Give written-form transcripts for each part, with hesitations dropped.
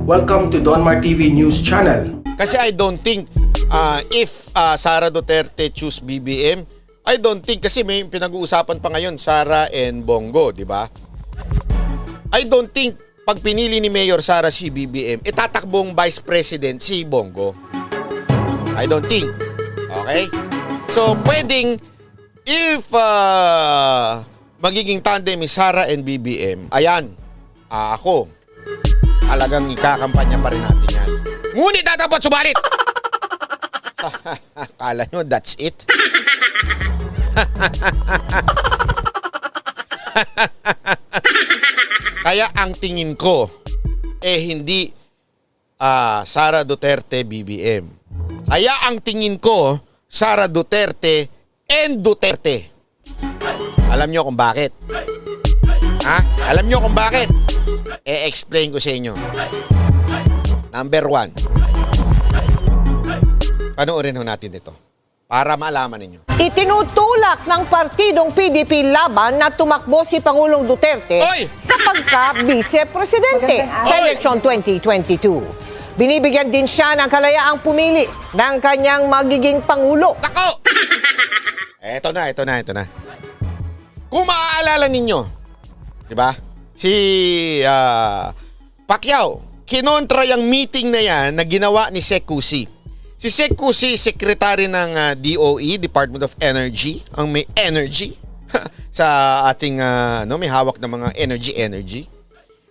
Welcome to Donmar TV News Channel. Kasi I don't think if Sara Duterte choose BBM, I don't think, kasi may pinag-uusapan pa ngayon Sara and Bongo, di ba? I don't think pag pinili ni Mayor Sara si BBM, itatakbong Vice President si Bongo. I don't think. Okay? So, pwedeng if magiging tandem ni Sara and BBM, ayan, ako, talagang ikakampanya pa rin natin yan. Ngunit dapat subalit! Kala nyo, that's it? Kaya ang tingin ko, hindi Sara Duterte BBM. Kaya ang tingin ko, Sara Duterte and Duterte. Alam nyo kung bakit? Alam nyo kung bakit? E-explain ko sa inyo. Number 1. Panoorin ho natin ito para malaman ninyo. Itinutulak ng partidong PDP Laban na tumakbo si Pangulong Duterte sa pagka-vice-presidente sa eleksyon 2022. Binibigyan din siya ng kalayaang pumili ng kanyang magiging Pangulo. Nako! Ito na. Kung maaalala ninyo, di ba? Si Pacquiao, kinontra yung meeting na yan na ginawa ni Sec Cusi. Si Sec Cusi, secretary ng DOE, Department of Energy, ang may energy sa ating may hawak ng mga energy.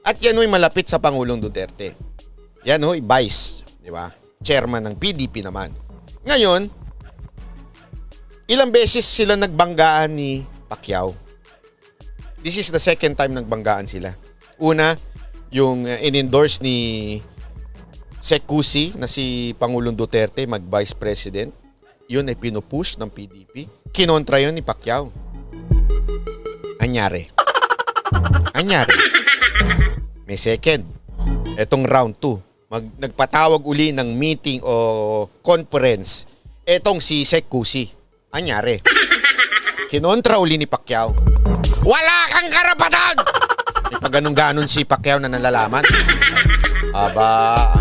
At yan ho'y malapit sa Pangulong Duterte. Yan ho'y vice, di ba? Chairman ng PDP naman. Ngayon, ilang beses sila nagbanggaan ni Pacquiao. This is the second time nagbanggaan sila. Una, yung in-endorse ni Sec Cusi na si Pangulong Duterte mag-Vice President. Yun ay pinupush ng PDP. Kinontra yun ni Pacquiao. Anyari. May second. Etong round 2. Nagpatawag uli ng meeting o conference. Etong si Sec Cusi. Anyari. Kinontra uli ni Pacquiao. Wala kang karapatan! May pag-ganon si Pacquiao na nalalaman. Aba,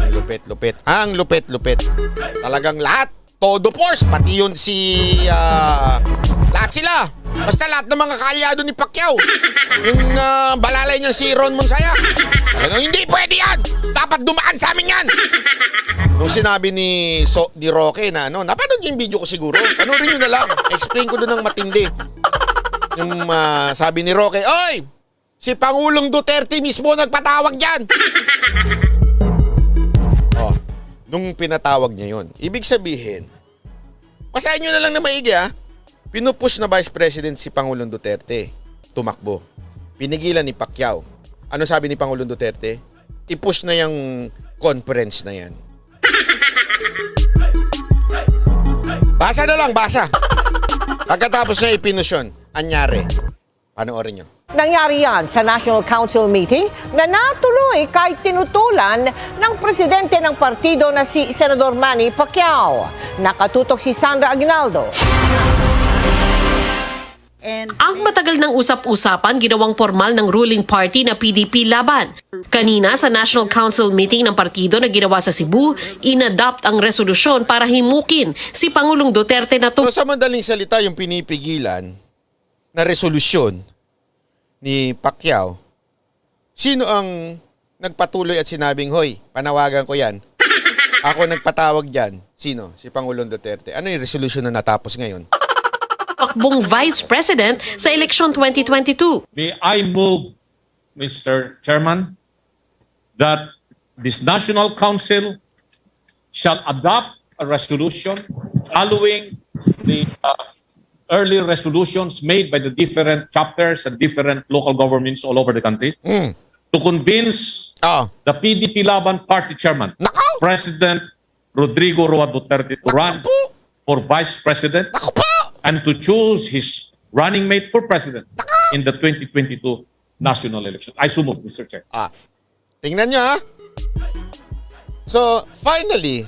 ang lupit. Talagang lahat, todo force, pati yun si, lahat sila. Basta lahat ng mga kaalyado ni Pacquiao. Yung balalay niya si Ron Monsaya. Talagang hindi pwede yan! Dapat dumaan sa amin yan! Nung sinabi ni Roque na napanood yung video ko siguro. Panoorin nyo na lang. Explain ko doon ng matindi. Yung sabi ni Roque, oy! Si Pangulong Duterte mismo nagpatawag dyan! Nung pinatawag niya yun, ibig sabihin, basahin nyo na lang na maigi pinupush na Vice President si Pangulong Duterte. Tumakbo. Pinigilan ni Pacquiao. Ano sabi ni Pangulong Duterte? I-push na yung conference na yan. Basa na lang, basa. Pagkatapos na ipinush yun, anyari. Panoorin nyo. Nangyari yan sa National Council meeting na natuloy kahit tinutulan ng presidente ng partido na si Senador Manny Pacquiao. Nakatutok si Sandra Aguinaldo. Ang matagal ng usap-usapan ginawang formal ng ruling party na PDP Laban. Kanina sa National Council meeting ng partido na ginawa sa Cebu, inadopt ang resolusyon para himukin si Pangulong Duterte na So sa madaling salita, yung pinipigilan na resolusyon ni Pacquiao, sino ang nagpatuloy at sinabing, hoy, panawagan ko yan. Ako nagpatawag dyan. Sino? Si Pangulong Duterte. Ano yung resolution na natapos ngayon? Pakbong Vice President sa eleksyon 2022. May I move, Mr. Chairman, that this National Council shall adopt a resolution following the early resolutions made by the different chapters and different local governments all over the country to convince the PDP Laban Party Chairman, President Rodrigo Roa Duterte, to run for Vice President and to choose his running mate for President in the 2022 national election. I so move, Mr. Chair. Tingnan nyo So, finally,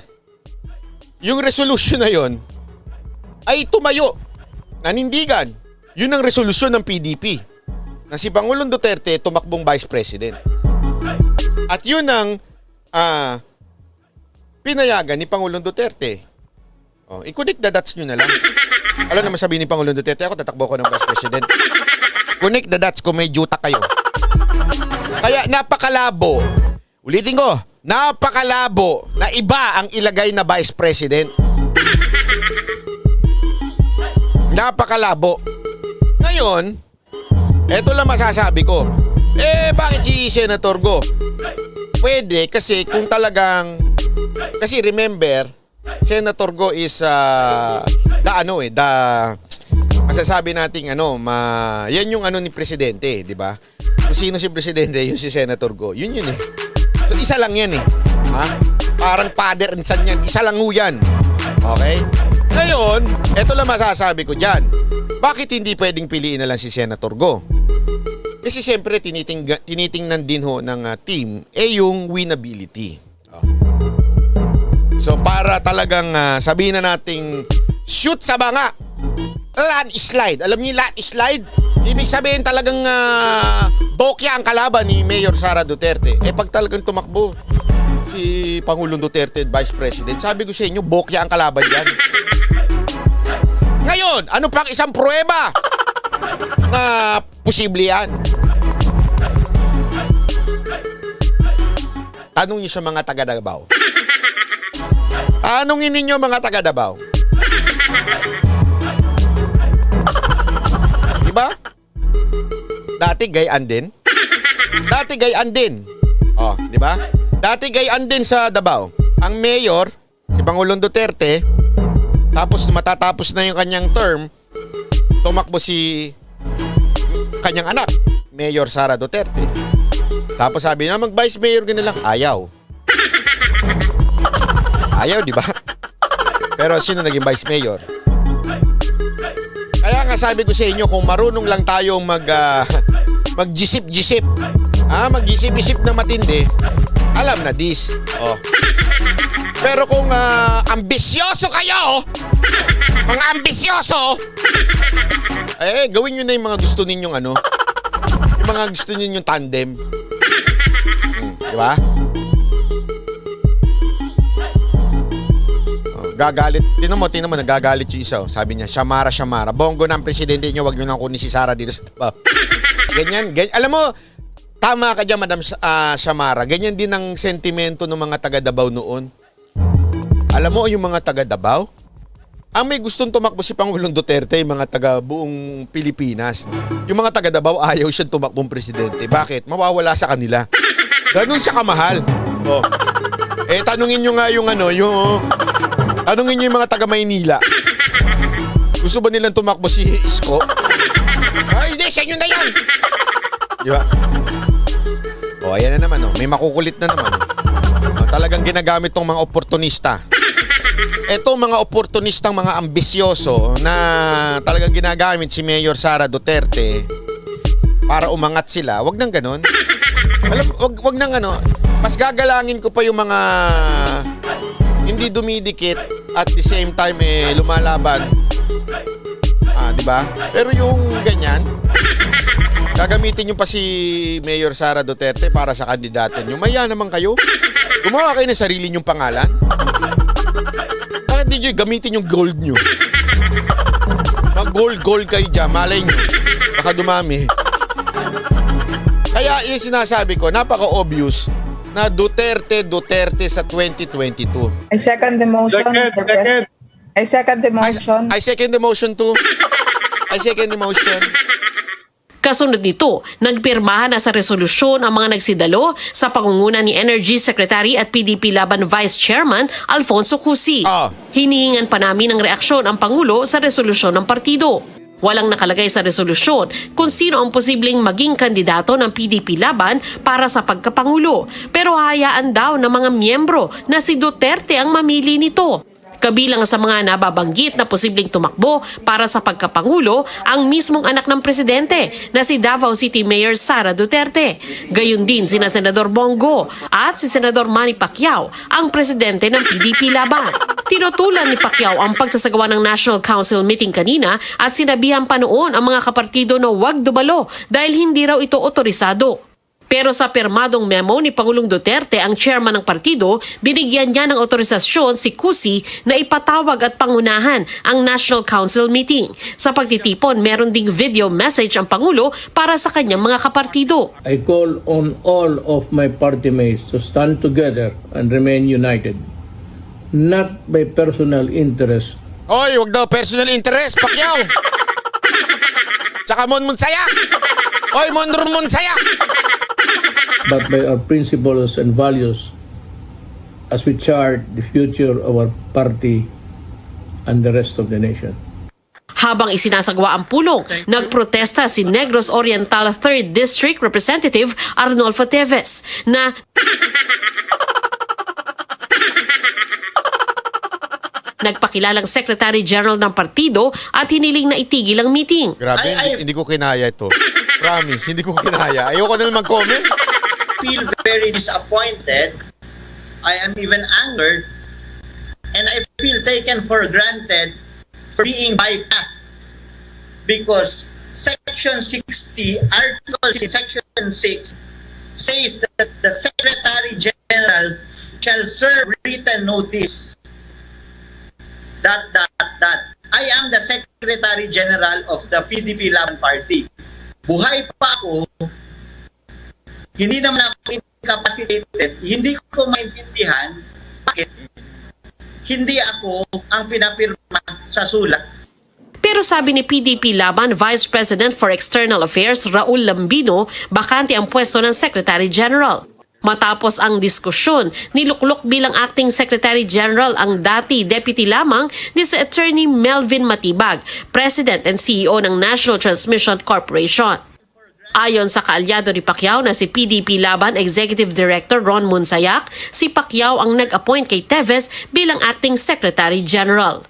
yung resolution na yon ay tumayo. Nanindigan. Yun ang resolusyon ng PDP. Na si Pangulong Duterte tumakbong Vice President. At yun ang pinayagan ni Pangulong Duterte. I-connect the dots nyo na lang. Alam naman sabihin ni Pangulong Duterte, ako tatakbo ko ng Vice President. Connect the dots kung may juta kayo. Kaya napakalabo. Ulitin ko, napakalabo na iba ang ilagay na Vice President. Napakalabo. Ngayon, eto lang masasabi ko. Bakit si Senator Go? Pwede kasi kung talagang... Kasi remember, Senator Go is masasabi nating yan yung ni presidente, di ba? Kung sino si presidente, yun si Senator Go. Yun eh. So isa lang yan eh. Ha? Parang father and son yan. Isa lang yan. Okay? Ngayon, eto lang masasabi ko dyan. Bakit hindi pwedeng piliin na lang si Senator Go? Kasi siyempre tinitingnan din ho ng team yung winnability. So para talagang sabihin na nating shoot sa banga, landslide. Alam niyo yung landslide? Ibig sabihin talagang bokya ang kalaban ni Mayor Sara Duterte. Pag talagang tumakbo si Pangulong Duterte Vice President, sabi ko sa inyo, bokya ang kalaban yan. Ngayon, ano pang isang pruweba na posible yan? Tanong niyo sa mga taga-Davao. Tanongin ninyo mga taga-Davao. Diba? Dati gayaan din. Diba? Dati gayaan din sa Davao. Ang mayor, si Pangulong Duterte, tapos matatapos na yung kanyang term, tumakbo si kanyang anak, Mayor Sara Duterte. Tapos sabi niya, mag-vice mayor ka na lang. Ayaw, di ba? Pero sino naging vice mayor? Kaya nga sabi ko sa inyo, kung marunong lang tayong mag-gisip-gisip, mag-gisip-gisip na matindi, alam na this. Pero kung ambisyoso kayo, mga ambisyoso, gawin nyo na yung mga gusto ninyong yung mga gusto ninyong tandem. Di ba? Gagalit. Tinan mo, nagagalit yung isa. Sabi niya, Shamara. Bongo na ang presidente niyo, wag niyo nang kunin si Sara dito sa Davao. Ganyan. Alam mo, tama ka dyan, Madam Shamara. Ganyan din ang sentimento ng mga taga-Davao noon. Alam mo, yung mga taga-Davao, ang may gustong tumakbo si Pangulong Duterte, yung mga taga-buong Pilipinas. Yung mga taga-Davao, ayaw siyang tumakbong presidente. Bakit? Mawawala sa kanila. Ganun siya kamahal. Tanungin nyo nga tanungin nyo yung mga taga-Maynila. Gusto ba nilang tumakbo si Isko? Hindi, sa inyo na yan! Di ba? Ayan na naman. May makukulit na naman. Talagang ginagamit tong mga oportunista. Etong mga oportunistang mga ambisyoso na talagang ginagamit si Mayor Sara Duterte para umangat sila. Wag nang ganon. Wag nang mas gagalangin ko pa yung mga hindi dumidikit at the same time lumalaban. Di ba? Pero yung ganyan, gagamitin nyo pa si Mayor Sara Duterte para sa kandidato nyo. Maya naman kayo. Gumawa kayo ng sarili nyong pangalan. Bakit di nyo gamitin yung gold nyo? Mag-gold kayo dyan. Malay nyo. Baka dumami. Kaya yung sinasabi ko, napaka-obvious na Duterte sa 2022. I second the motion. I second the motion. I second the motion too. I second the motion. Kasunod nito, nagpirmahan na sa resolusyon ang mga nagsidalo sa pangunguna ni Energy Secretary at PDP Laban Vice Chairman Alfonso Cusi. Hinihingan pa namin ng reaksyon ang Pangulo sa resolusyon ng partido. Walang nakalagay sa resolusyon kung sino ang posibleng maging kandidato ng PDP Laban para sa pagkapangulo. Pero hayaan daw ng mga miyembro na si Duterte ang mamili nito. Kabilang sa mga nababanggit na posibleng tumakbo para sa pagkapangulo ang mismong anak ng presidente na si Davao City Mayor Sara Duterte. Gayon din sina Senador Bongo at si Senador Manny Pacquiao, ang presidente ng PDP Laban. Tinutulan ni Pacquiao ang pagsasagawa ng National Council meeting kanina at sinabihan pa noon ang mga kapartido na huwag dumalo dahil hindi raw ito otorisado. Pero sa pirmadong memo ni Pangulong Duterte, ang chairman ng partido, binigyan niya ng otorisasyon si Cusi na ipatawag at pangunahan ang National Council meeting. Sa pagtitipon, meron ding video message ang Pangulo para sa kanyang mga kapartido. I call on all of my party mates to stand together and remain united, not by personal interest, Oy, wag daw personal interest, Pacquiao. Tsaka Mon Sayak. Oy, Mon Sayak. but by our principles and values as we chart the future of our party and the rest of the nation. Habang isinasagwa ang pulong, nagprotesta si Negros Oriental 3rd District Representative Arnolfo Teves na nagpakilalang Secretary General ng partido at hiniling na itigil ang meeting. Grabe, hindi ko kinaya ito. Promise, hindi ko kinaya. Ayoko na mag-comment. Feel very disappointed. I am even angered, and I feel taken for granted for being bypassed because Section 60, Article Section 6 says that the Secretary General shall serve written notice that I am the Secretary General of the PDP Laban Party. Buhay pa ako, hindi naman ako incapacitated, hindi ko maintindihan bakit hindi ako ang pinapirma sa sulat. Pero sabi ni PDP Laban Vice President for External Affairs Raul Lambino, bakante ang pwesto ng Secretary General. Matapos ang diskusyon, niluklok bilang Acting Secretary General ang dati deputy lamang ni si Attorney Melvin Matibag, President and CEO ng National Transmission Corporation. Ayon sa kaalyado ni Pacquiao na si PDP Laban Executive Director Ron Monsayak, si Pacquiao ang nag-appoint kay Teves bilang Acting Secretary General.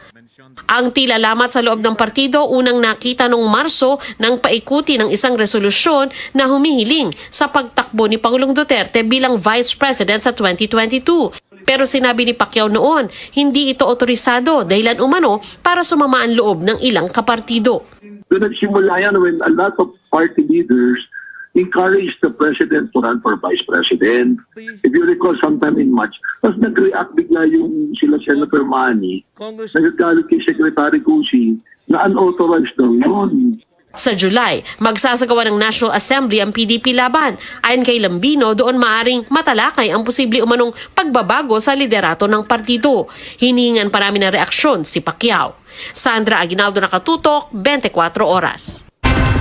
Ang tila lamat sa loob ng partido unang nakita noong Marso nang paikuti ng isang resolusyon na humihiling sa pagtakbo ni Pangulong Duterte bilang Vice President sa 2022. Pero sinabi ni Pacquiao noon, hindi ito otorisado dahilan umano para sumama ang loob ng ilang kapartido. So nagsimula yan when a lot of party leaders encouraged the president to run for vice president. If you recall sometime in March, tapos nag-react bigla yung sila Senator Manny, nagagalit kay Secretary Cusi na unauthorized daw yun. Sa July, magsasagawa ng National Assembly ang PDP Laban. Ayon kay Lambino, doon maaring matalakay ang posible umanong pagbabago sa liderato ng partido. Hiningan pa namin ng reaksyon si Pacquiao. Sandra Aguinaldo, Nakatutok, 24 Oras.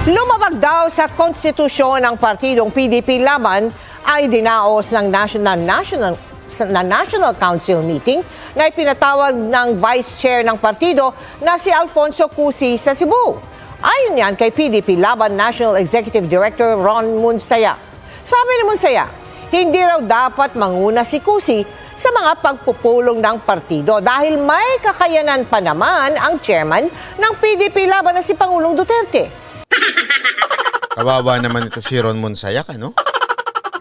Lumabag daw sa konstitusyon ng partidong PDP Laban ay dinaos ng National Council meeting na ipinatawag ng Vice Chair ng partido na si Alfonso Cusi sa Cebu. Ayon yan kay PDP Laban National Executive Director Ron Monsayak. Sabi ni Monsayak, hindi raw dapat manguna si Cusi sa mga pagpupulong ng partido dahil may kakayanan pa naman ang chairman ng PDP Laban na si Pangulong Duterte. Kawawa naman ito si Ron Monsayak, ano?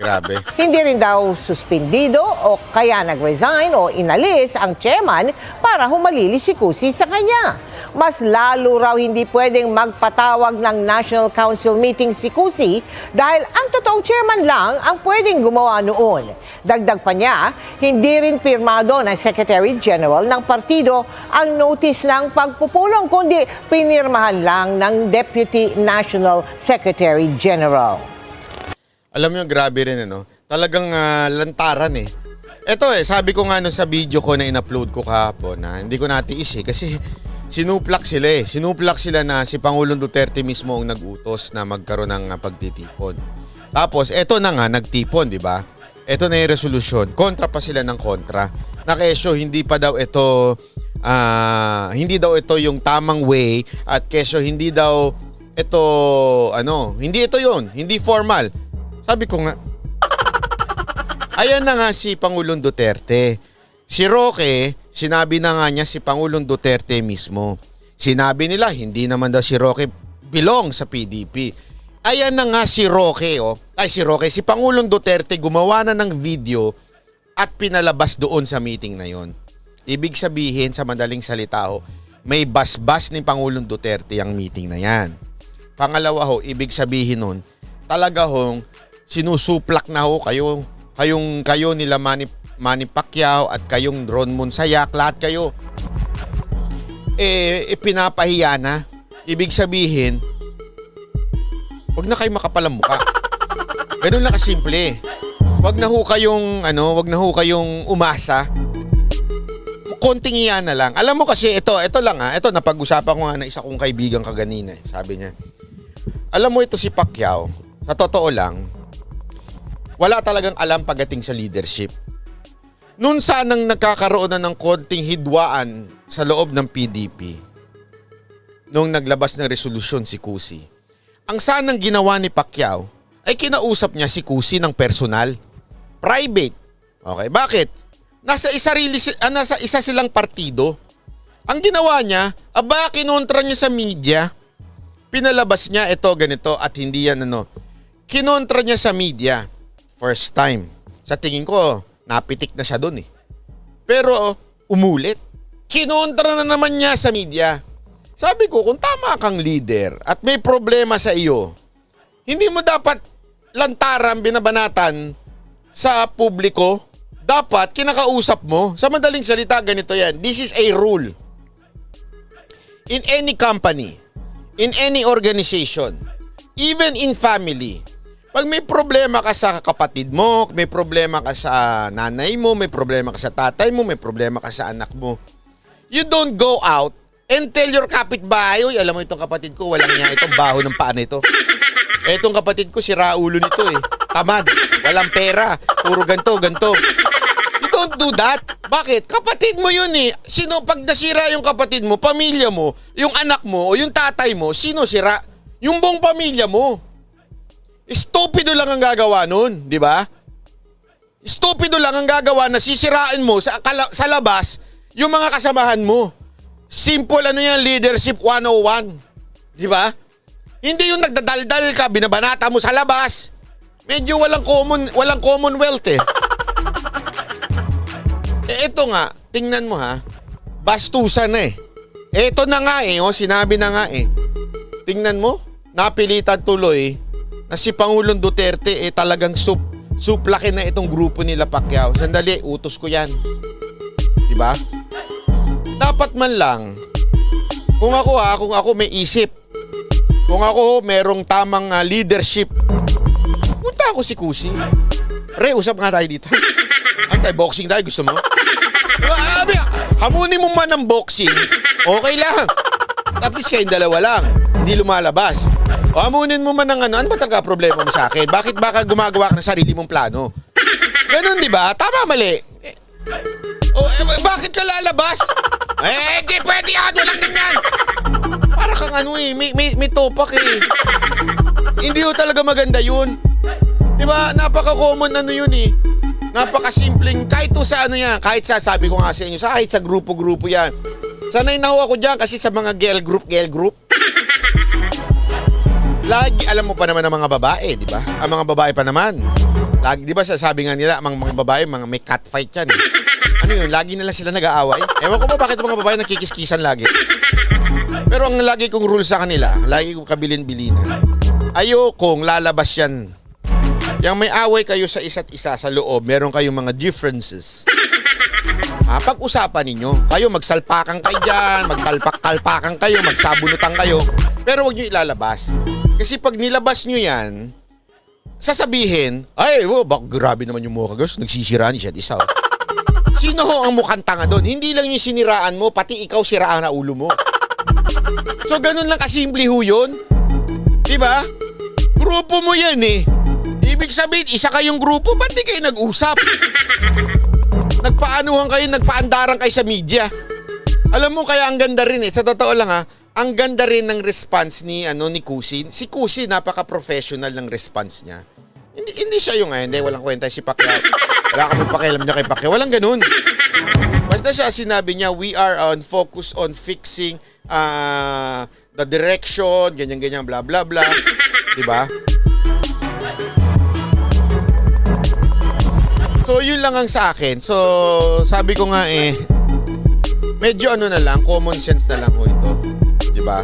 Grabe. Hindi rin daw suspindido o kaya nag-resign o inalis ang chairman para humalili si Cusi sa kanya. Mas lalo raw hindi pwedeng magpatawag ng National Council meeting si Cusi dahil ang totoong chairman lang ang pwedeng gumawa noon. Dagdag pa niya, hindi rin pirmado ng Secretary General ng partido ang notice ng pagpupulong kundi pinirmahan lang ng Deputy National Secretary General. Alam nyo, grabe rin, ano? Talagang lantaran eh. Ito sabi ko nga sa video ko na in-upload ko kahapon na hindi ko natiis kasi sinuplak sila eh. Sinuplak sila na si Pangulong Duterte mismo ang nag-utos na magkaroon ng pagtitipon. Tapos, eto na nga, nagtipon, di ba? Eto na yung resolusyon. Kontra pa sila ng kontra. Na kesyo, hindi daw ito yung tamang way at kesyo, hindi daw ito, hindi ito yun. Hindi formal. Sabi ko nga, ayan na nga si Pangulong Duterte. Si Roque, sinabi na nga niya si Pangulong Duterte mismo. Sinabi nila, hindi naman daw si Roque belong sa PDP. Ayan na nga si Roque, si Pangulong Duterte gumawa na ng video at pinalabas doon sa meeting na yon. Ibig sabihin, sa madaling salita may basbas ni Pangulong Duterte ang meeting na yan. Pangalawa ibig sabihin nun, talaga sinusuplak na ho kayo nila Manny Pacquiao at kayong Ron Monsayak, lahat kayo pinapahiya na. Ibig sabihin, wag na kayo makapalang mukha. Ganun lang kasimple. Wag na ho kayong umasa. Konting iyan na lang. Alam mo kasi ito lang ito napag-usapan ko nga na isa kong kaibigan kaganina. Sabi niya, alam mo ito si Pacquiao, sa totoo lang, wala talagang alam pagdating sa leadership. Noon sanang nagkakaroon na ng konting hidwaan sa loob ng PDP, nung naglabas ng resolusyon si Cusi, ang sanang ginawa ni Pacquiao ay kinausap niya si Cusi ng personal, private. Okay, bakit? Nasa isa silang partido. Ang ginawa niya, kinontra niya sa media. Pinalabas niya ito ganito at hindi yan kinontra niya sa media. First time. Sa tingin ko, napitik na siya doon eh. Pero umulit. Kinontra na naman niya sa media. Sabi ko, kung tama kang leader at may problema sa iyo, hindi mo dapat lantaran, binabanatan sa publiko. Dapat kinakausap mo. Sa madaling salita, ganito yan. This is a rule. In any company, in any organization, even in family, pag may problema ka sa kapatid mo, may problema ka sa nanay mo, may problema ka sa tatay mo, may problema ka sa anak mo, you don't go out and tell your kapitbahay, "Uy, alam mo itong kapatid ko, walang niya itong baho ng paa nito. Etong kapatid ko, sira ulo nito eh. Tamad, walang pera, puro ganto. You don't do that. Bakit? Kapatid mo yun eh. Sino pag nasira yung kapatid mo, pamilya mo, yung anak mo o yung tatay mo, sino sira? Yung buong pamilya mo. Stupido lang ang gagawa nun, di ba? Stupido lang ang gagawa na sisiraan mo sa labas yung mga kasamahan mo. Simple yan, leadership 101. Di ba? Hindi yung nagdadaldal ka, binabanata mo sa labas. Medyo walang commonwealth eh. Ito nga, tingnan mo ha, bastusan na eh. Ito na nga eh, sinabi na nga eh. Tingnan mo, napilitan tuloy na si Pangulong Duterte talagang suplakin na itong grupo nila Pacquiao. Sandali, utos ko yan. Diba? Dapat man lang, kung ako may isip, kung ako merong tamang leadership, punta ako si Cusi. Pre, usap nga tayo dito. Boxing tayo, gusto mo? Hamunin mo man ng boxing, okay lang. At least kayong dalawa lang, hindi lumalabas. O hamunin mo man ng ano ba talaga problema mo sa akin? Bakit baka gumagawa ka ng sarili mong plano? Ganun, di ba? Tama, mali. Bakit ka lalabas? Di pwede yan, walang ganyan. Para kang may topak eh. Hindi ho talaga maganda yun. Di ba? Napaka-common yun eh. Napakasimpleng, kahit sa kahit sabi ko nga sa inyo, kahit sa grupo-grupo yan. Sanay na ho ako dyan kasi sa mga girl group. Lagi, alam mo pa naman ng mga babae, di ba? Ang mga babae pa naman. Lagi, di ba sabi nga nila, mga babae, may catfight yan. Ano yun, lagi na lang sila nag-aaway. Ewan ko ba bakit mga babae nagkikiskisan lagi. Pero ang lagi kong rule sa kanila, lagi kong kabilin-bilinan, ayokong lalabas yan. Yang may away kayo sa isa't isa sa loob, meron kayong mga differences. Pag-usapan ninyo. Kayo magsalpakan kayo dyan, magtalpak-talpakan kayo, magsabunutan kayo. Pero huwag nyo ilalabas. Kasi pag nilabas nyo yan, sasabihin, grabe naman yung mukha, guys. Nagsisiraan isa't isa. Sino ho ang mukhang tanga doon? Hindi lang yung siniraan mo, pati ikaw siraan na ulo mo. So ganun lang kasimple ho yun. Diba? Grupo mo yan eh. Ibig sabihin, isa kayong grupo, ba't di kayo nag-usap? Nagpaanuhan kayo, nagpaandaran kayo sa media. Alam mo, kaya ang ganda rin eh. Sa totoo lang ang ganda rin ng response ni Cusi. Si Cusi, napaka-professional ng response niya. Hindi siya yung walang kwenta si Pacquiao. Wala kami pakialam niya kay Pacquiao. Walang ganun. Basta siya, sinabi niya, we are focused on fixing the direction, ganyan-ganyan, blah, blah, blah. Diba? So, yun lang ang sa akin. So, sabi ko nga medyo na lang, common sense na lang ho ito. Diba?